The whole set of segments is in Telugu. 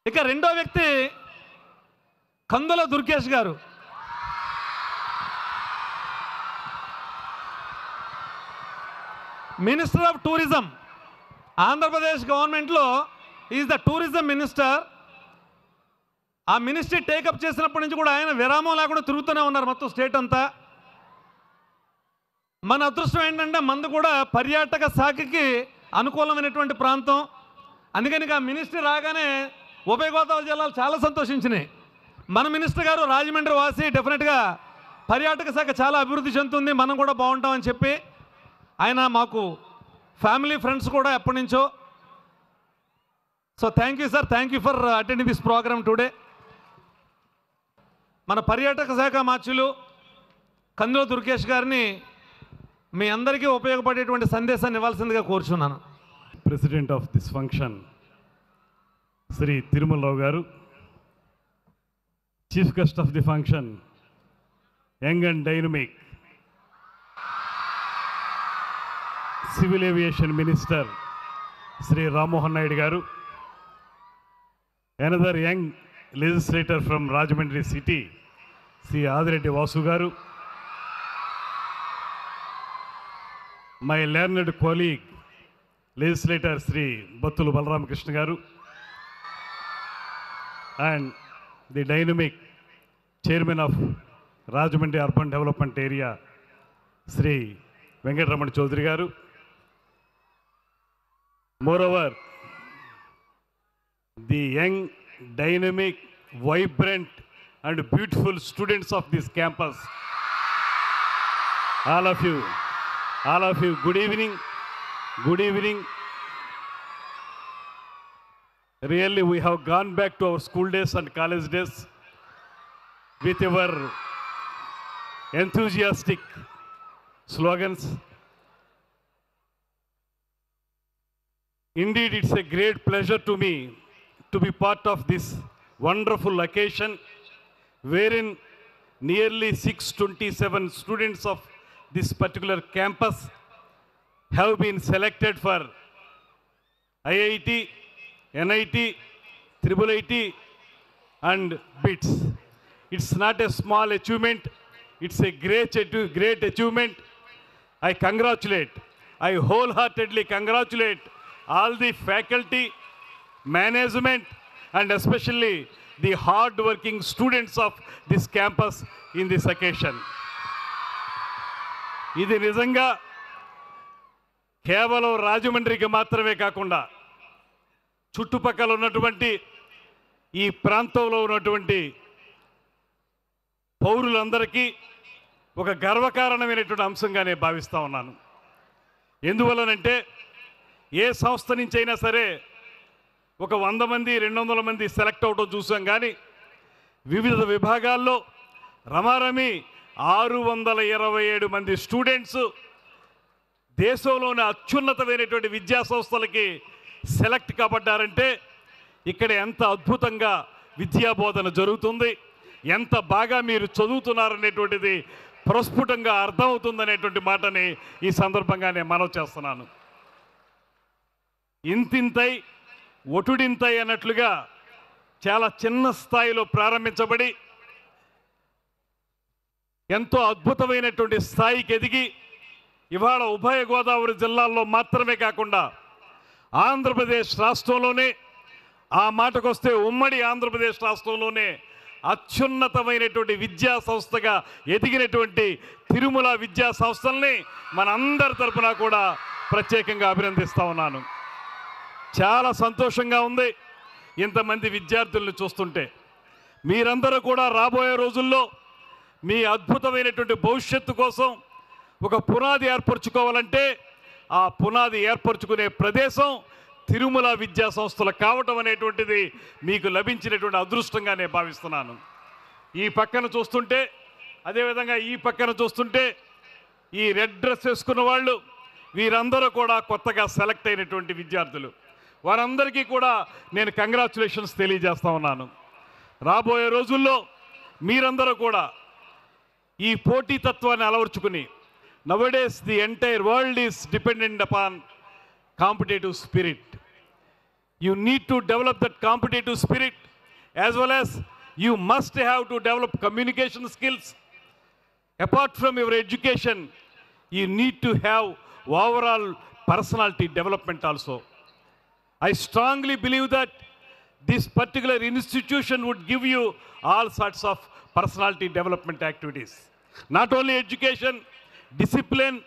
ఇక రెండో వ్యక్తి కందుల దుర్గేష్ గారు. మినిస్టర్ ఆఫ్ టూరిజం, ఆంధ్రప్రదేశ్ గవర్నమెంట్లో ఈజ్ ద టూరిజం మినిస్టర్. ఆ మినిస్ట్రీ టేకప్ చేసినప్పటి నుంచి కూడా ఆయన విరామం లేకుండా తిరుగుతూనే ఉన్నారు మొత్తం స్టేట్ అంతా. మన అదృష్టం ఏంటంటే మంది కూడా పర్యాటక శాఖకి అనుకూలమైనటువంటి ప్రాంతం. అందుకని ఆ మినిస్ట్రీ రాగానే ఉభయ గోదావరి జిల్లాలు చాలా సంతోషించినాయి. మన మినిస్టర్ గారు రాజమండ్రి వాసి, డెఫినెట్గా పర్యాటక శాఖ చాలా అభివృద్ధి చెందుతుంది, మనం కూడా బాగుంటామని చెప్పి ఆయన మాకు ఫ్యామిలీ ఫ్రెండ్స్ కూడా ఎప్పటి నుంచో. So thank you sir, thank you for attending this program today. మన పర్యాటక శాఖ మార్చులు కందుల దుర్గేష్ గారిని మీ అందరికీ ఉపయోగపడేటువంటి సందేశాన్ని ఇవ్వాల్సిందిగా కోరుచున్నాను. President of this function Shri Tirumalarao గారు, chief guest of the function young and dynamic civil aviation minister Shri Rammohan Naidu గారు, another young legislator from Rajahmundry city Shri Adireddy Vasu గారు, my learned colleague legislator Shri Battula Balaramakrishna గారు, and the dynamic chairman of Rajahmundry urban development area Shri Venkataramana Chowdary గారు. Moreover the young, dynamic, vibrant and beautiful students of this campus. All of you, good evening. Really, we have gone back to our school days and college days with our enthusiastic slogans. Indeed, it's a great pleasure to me to be part of this wonderful occasion wherein nearly 627 students of this particular campus have been selected for IIT, NIT, IIIT and BITS. It's not a small achievement, it's a great achievement. I wholeheartedly congratulate all the faculty, management and especially the hard-working students of this campus in this occasion. ఇది నిజంగా కేవలం రాజమండ్రికి మాత్రమే కాకుండా చుట్టుపక్కల ఉన్నటువంటి ఈ ప్రాంతంలో ఉన్నటువంటి పౌరులందరికీ ఒక గర్వకారణమైనటువంటి అంశంగా నేను భావిస్తూ ఉన్నాను. ఎందువల్లనంటే ఏ సంస్థ నుంచి అయినా సరే ఒక 100 మంది 200 మంది సెలెక్ట్ అవడం చూసాం, కానీ వివిధ విభాగాల్లో రమారమి 627 మంది స్టూడెంట్స్ దేశంలోని అత్యున్నతమైనటువంటి విద్యా సంస్థలకి సెలెక్ట్ కాబడ్డారంటే ఇక్కడ ఎంత అద్భుతంగా విద్యాబోధన జరుగుతుంది, ఎంత బాగా మీరు చదువుతున్నారనేటువంటిది ప్రస్ఫుటంగా అర్థమవుతుందనేటువంటి మాటని ఈ సందర్భంగా నేను మనవి చేస్తున్నాను. ఇంతింతై ఒటుడింతై అన్నట్లుగా చాలా చిన్న స్థాయిలో ప్రారంభించబడి ఎంతో అద్భుతమైనటువంటి స్థాయికి ఎదిగి ఇవాళ ఉభయ గోదావరి జిల్లాల్లో మాత్రమే కాకుండా ఆంధ్రప్రదేశ్ రాష్ట్రంలోనే, ఆ మాటకొస్తే ఉమ్మడి ఆంధ్రప్రదేశ్ రాష్ట్రంలోనే అత్యున్నతమైనటువంటి విద్యా సంస్థగా ఎదిగినటువంటి తిరుమల విద్యా సంస్థల్ని మనందరి తరపున కూడా ప్రత్యేకంగా అభినందిస్తా ఉన్నాను. చాలా సంతోషంగా ఉంది ఇంతమంది విద్యార్థులను చూస్తుంటే. మీరందరూ కూడా రాబోయే రోజుల్లో మీ అద్భుతమైనటువంటి భవిష్యత్తు కోసం ఒక పునాది ఏర్పరచుకోవాలంటే ఆ పునాది ఏర్పరచుకునే ప్రదేశం తిరుమల విద్యా సంస్థలు కావటం అనేటువంటిది మీకు లభించినటువంటి అదృష్టంగా నేను భావిస్తున్నాను. ఈ పక్కన చూస్తుంటే, అదేవిధంగా ఈ పక్కన చూస్తుంటే ఈ రెడ్ డ్రెస్ వేసుకున్న వాళ్ళు వీరందరూ కూడా కొత్తగా సెలెక్ట్ అయినటువంటి విద్యార్థులు. వారందరికీ కూడా నేను కంగ్రాచులేషన్స్ తెలియజేస్తా ఉన్నాను. రాబోయే రోజుల్లో మీరందరూ కూడా ఈ పోటీతత్వాన్ని అలవర్చుకుని, nowadays the entire world is dependent upon competitive spirit. You need to develop that competitive spirit, as well as you must have to develop communication skills. Apart from your education, you need to have overall personality development also. I strongly believe that this particular institution would give you all sorts of personality development activities. Not only education, discipline,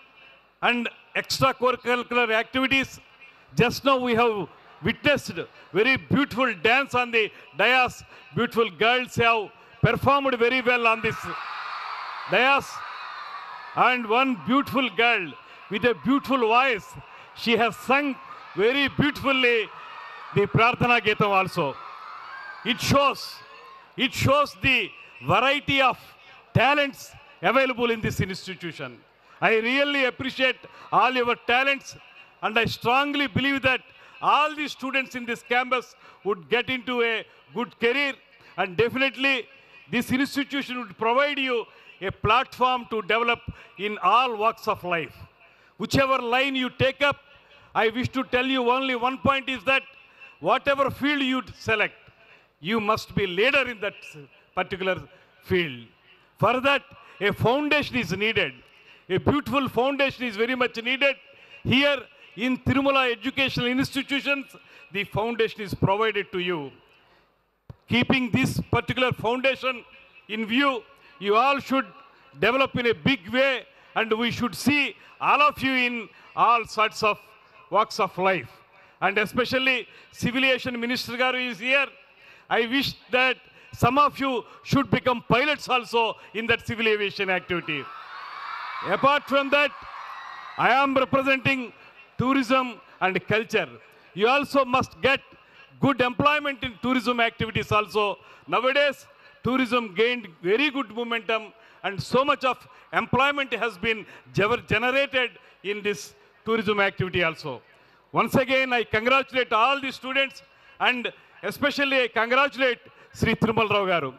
and extracurricular activities. Just now we have witnessed very beautiful dance on the dais. Beautiful girls have performed very well on this dais. And one beautiful girl with a beautiful voice, she has sung very beautifully the Prarthana Geetam also. It shows the variety of talents available in this institution. I really appreciate all your talents, and I strongly believe that all the students in this campus would get into a good career, and definitely this institution would provide you a platform to develop in all walks of life. Whichever line you take up, I wish to tell you only one point is that whatever field you select, you must be leader in that particular field. For that, a foundation is needed. A beautiful foundation is very much needed. Here in Tirumala Educational Institutions, the foundation is provided to you. Keeping this particular foundation in view, you all should develop in a big way, and we should see all of you in all sorts of walks of life. And especially Civil Aviation Minister Garu is here. I wish that some of you should become pilots also in that civil aviation activity. Apart from that, I am representing tourism and culture. You also must get good employment in tourism activities also. Nowadays, tourism gained very good momentum, and so much of employment has been generated in this tourism activity also. Once again, I congratulate all the students, and especially I congratulate Sri Thirumal Rao Garu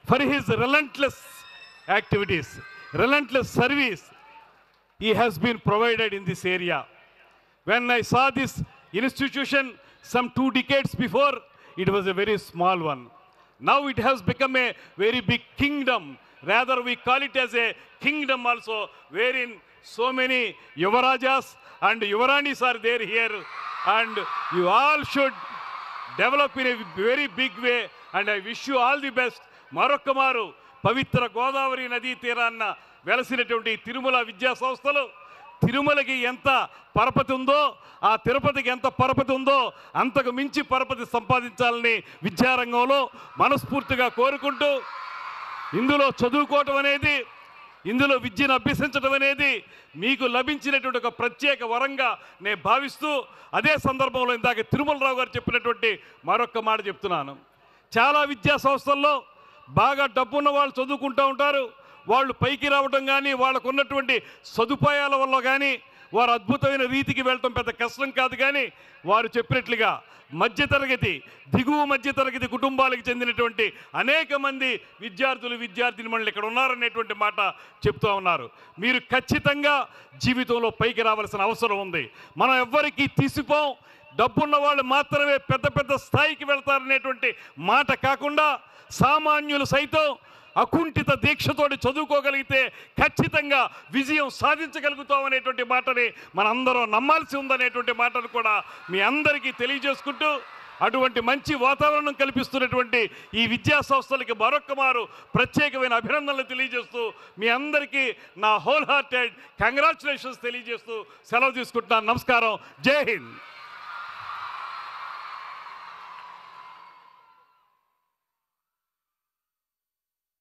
for his relentless activities, relentless service he has been provided in this area. When I saw this institution some 2 decades before, it was a very small one. Now it has become a very big kingdom. Rather, we call it as a kingdom also, wherein so many Yuvarajas and Yuvaranis are there here. And you all should develop in a very big way. And I wish you all the best. Marokkamaru, Pavitra Godavari Nadi Tiranna, వెలసినటువంటి తిరుమల విద్యా సంస్థలు తిరుమలకి ఎంత పరపతి ఉందో, ఆ తిరుపతికి ఎంత పరపతి ఉందో అంతకు మించి పరపతి సంపాదించాలని విద్యారంగంలో మనస్ఫూర్తిగా కోరుకుంటూ, ఇందులో చదువుకోవటం అనేది, ఇందులో విద్యను అభ్యసించడం అనేది మీకు లభించినటువంటి ఒక ప్రత్యేక వరంగా నేను భావిస్తూ, అదే సందర్భంలో ఇందాక తిరుమలరావు గారు చెప్పినటువంటి మరొక మాట చెప్తున్నాను. చాలా విద్యా సంస్థల్లో బాగా డబ్బున్న వాళ్ళు చదువుకుంటూ ఉంటారు. వాళ్ళు పైకి రావడం కానీ, వాళ్ళకు ఉన్నటువంటి సదుపాయాల వల్ల కానీ వారు అద్భుతమైన రీతికి వెళ్ళటం పెద్ద కష్టం కాదు. కానీ వారు చెప్పినట్లుగా మధ్యతరగతి, దిగువ మధ్యతరగతి కుటుంబాలకు చెందినటువంటి అనేక మంది విద్యార్థినిమణులు ఇక్కడ ఉన్నారనేటువంటి మాట చెప్తూ ఉన్నారు. మీరు ఖచ్చితంగా జీవితంలో పైకి రావాల్సిన అవసరం ఉంది. మనం ఎవ్వరికీ తీసిపోం. డబ్బున్న వాళ్ళు మాత్రమే పెద్ద పెద్ద స్థాయికి వెళ్తారనేటువంటి మాట కాకుండా, సామాన్యులు సైతం అకుంఠిత దీక్షతోటి చదువుకోగలిగితే ఖచ్చితంగా విజయం సాధించగలుగుతాం అనేటువంటి మాటని మనందరం నమ్మాల్సి ఉందనేటువంటి మాటను కూడా మీ అందరికీ తెలియజేసుకుంటూ, అటువంటి మంచి వాతావరణం కల్పిస్తున్నటువంటి ఈ విద్యా సంస్థలకి మరొక్కమారు ప్రత్యేకమైన అభినందనలు తెలియజేస్తూ, మీ అందరికీ నా హోల్ హార్టెడ్ కంగ్రాచులేషన్స్ తెలియజేస్తూ సెలవు తీసుకుంటున్నాను. నమస్కారం. జై హింద్.